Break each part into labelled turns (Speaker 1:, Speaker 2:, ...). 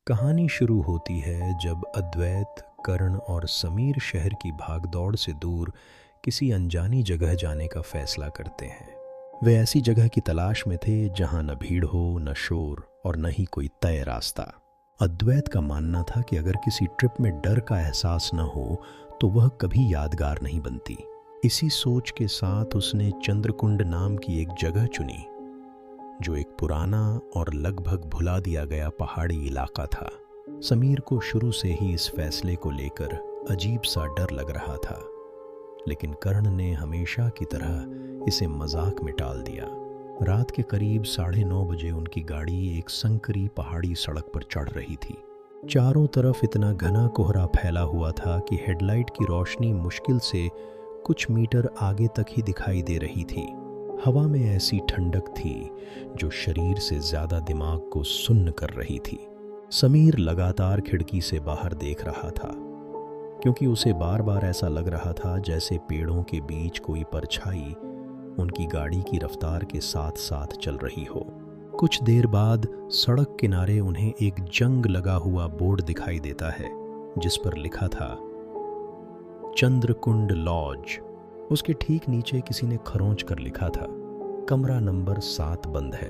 Speaker 1: कहानी शुरू होती है जब अद्वैत, कर्ण और समीर शहर की भागदौड़ से दूर किसी अनजानी जगह जाने का फैसला करते हैं। वे ऐसी जगह की तलाश में थे जहां न भीड़ हो, न शोर और न ही कोई तय रास्ता। अद्वैत का मानना था कि अगर किसी ट्रिप में डर का एहसास न हो तो वह कभी यादगार नहीं बनती। इसी सोच के साथ उसने चंद्रकुंड नाम की एक जगह चुनी, जो एक पुराना और लगभग भुला दिया गया पहाड़ी इलाका था। समीर को शुरू से ही इस फैसले को लेकर अजीब सा डर लग रहा था, लेकिन कर्ण ने हमेशा की तरह इसे मजाक में टाल दिया। रात के करीब 9:30 बजे उनकी गाड़ी एक संकरी पहाड़ी सड़क पर चढ़ रही थी। चारों तरफ इतना घना कोहरा फैला हुआ था कि हेडलाइट की रोशनी मुश्किल से कुछ मीटर आगे तक ही दिखाई दे रही थी। हवा में ऐसी ठंडक थी जो शरीर से ज्यादा दिमाग को सुन्न कर रही थी। समीर लगातार खिड़की से बाहर देख रहा था, क्योंकि उसे बार बार ऐसा लग रहा था जैसे पेड़ों के बीच कोई परछाई उनकी गाड़ी की रफ्तार के साथ साथ चल रही हो। कुछ देर बाद सड़क किनारे उन्हें एक जंग लगा हुआ बोर्ड दिखाई देता है, जिस पर लिखा था चंद्रकुंड लॉज। उसके ठीक नीचे किसी ने खरोंच कर लिखा था, कमरा नंबर 7 बंद है।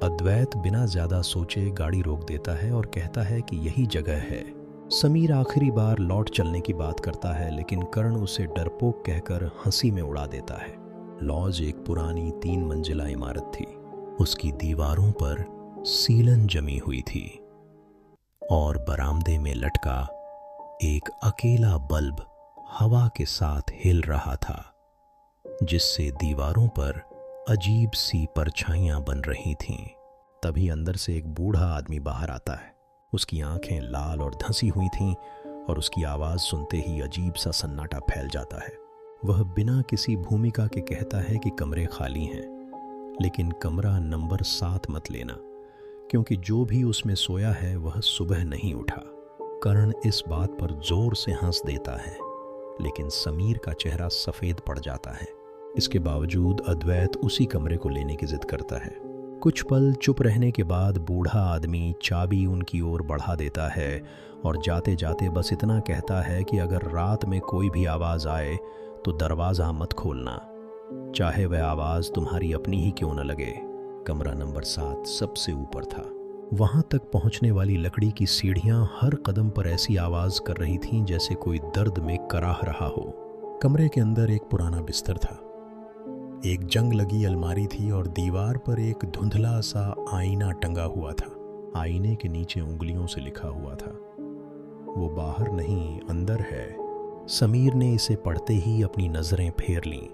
Speaker 1: अद्वैत बिना ज्यादा सोचे गाड़ी रोक देता है और कहता है कि यही जगह है। समीर आखिरी बार लौट चलने की बात करता है, लेकिन कर्ण उसे डरपोक कहकर हंसी में उड़ा देता है। लॉज एक पुरानी 3 मंजिला इमारत थी। उसकी दीवारों पर सीलन जमी हुई थी और बरामदे में लटका एक अकेला बल्ब हवा के साथ हिल रहा था, जिससे दीवारों पर अजीब सी परछाइयां बन रही थीं। तभी अंदर से एक बूढ़ा आदमी बाहर आता है। उसकी आंखें लाल और धंसी हुई थीं और उसकी आवाज़ सुनते ही अजीब सा सन्नाटा फैल जाता है। वह बिना किसी भूमिका के कहता है कि कमरे खाली हैं, लेकिन कमरा नंबर 7 मत लेना, क्योंकि जो भी उसमें सोया है वह सुबह नहीं उठा। कर्ण इस बात पर जोर से हंस देता है, लेकिन समीर का चेहरा सफ़ेद पड़ जाता है। इसके बावजूद अद्वैत उसी कमरे को लेने की जिद करता है। कुछ पल चुप रहने के बाद बूढ़ा आदमी चाबी उनकी ओर बढ़ा देता है और जाते जाते बस इतना कहता है कि अगर रात में कोई भी आवाज़ आए तो दरवाज़ा मत खोलना, चाहे वह आवाज़ तुम्हारी अपनी ही क्यों न लगे। कमरा नंबर 7 सबसे ऊपर था। वहां तक पहुंचने वाली लकड़ी की सीढ़ियां हर कदम पर ऐसी आवाज़ कर रही थीं जैसे कोई दर्द में कराह रहा हो। कमरे के अंदर एक पुराना बिस्तर था, एक जंग लगी अलमारी थी और दीवार पर एक धुंधला सा आईना टंगा हुआ था। आईने के नीचे उंगलियों से लिखा हुआ था, वो बाहर नहीं अंदर है। समीर ने इसे पढ़ते ही अपनी नज़रें फेर लीं,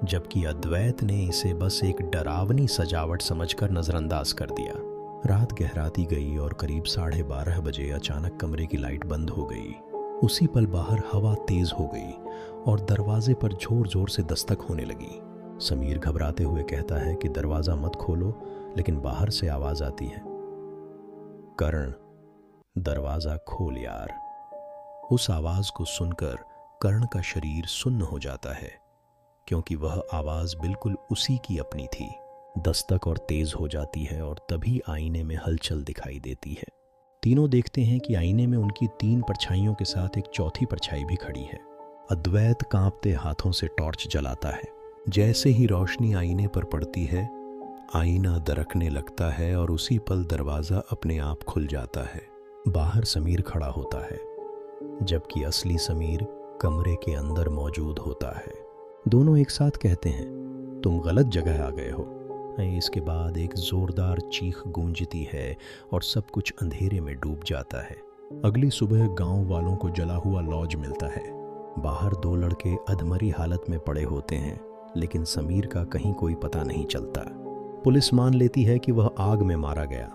Speaker 1: जबकि अद्वैत ने इसे बस एक डरावनी सजावट समझकर नज़रअंदाज कर दिया। रात गहराती गई और करीब 12:30 बजे अचानक कमरे की लाइट बंद हो गई। उसी पल बाहर हवा तेज हो गई और दरवाजे पर जोर जोर से दस्तक होने लगी। समीर घबराते हुए कहता है कि दरवाज़ा मत खोलो, लेकिन बाहर से आवाज़ आती है, कर्ण दरवाज़ा खोल यार। उस आवाज़ को सुनकर कर्ण का शरीर सुन्न हो जाता है, क्योंकि वह आवाज़ बिल्कुल उसी की अपनी थी। दस्तक और तेज हो जाती है और तभी आईने में हलचल दिखाई देती है। तीनों देखते हैं कि आईने में उनकी 3 परछाइयों के साथ एक चौथी परछाई भी खड़ी है। अद्वैत कांपते हाथों से टॉर्च जलाता है। जैसे ही रोशनी आईने पर पड़ती है, आईना दरकने लगता है और उसी पल दरवाज़ा अपने आप खुल जाता है। बाहर समीर खड़ा होता है, जबकि असली समीर कमरे के अंदर मौजूद होता है। दोनों एक साथ कहते हैं, तुम गलत जगह आ गए हो। इसके बाद एक जोरदार चीख गूंजती है और सब कुछ अंधेरे में डूब जाता है। अगली सुबह गांव वालों को जला हुआ लॉज मिलता है। बाहर 2 लड़के अधमरी हालत में पड़े होते हैं, लेकिन समीर का कहीं कोई पता नहीं चलता। पुलिस मान लेती है कि वह आग में मारा गया,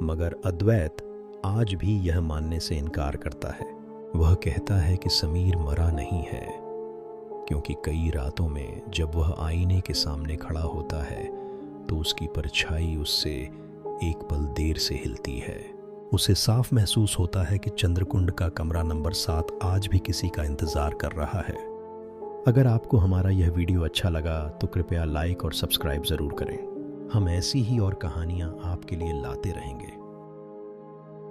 Speaker 1: मगर अद्वैत आज भी यह मानने से इनकार करता है। वह कहता है कि समीर मरा नहीं है, क्योंकि कई रातों में जब वह आईने के सामने खड़ा होता है तो उसकी परछाई उससे एक पल देर से हिलती है। उसे साफ महसूस होता है कि चंद्रकुंड का कमरा नंबर 7 आज भी किसी का इंतजार कर रहा है। अगर आपको हमारा यह वीडियो अच्छा लगा तो कृपया लाइक और सब्सक्राइब ज़रूर करें। हम ऐसी ही और कहानियाँ आपके लिए लाते रहेंगे।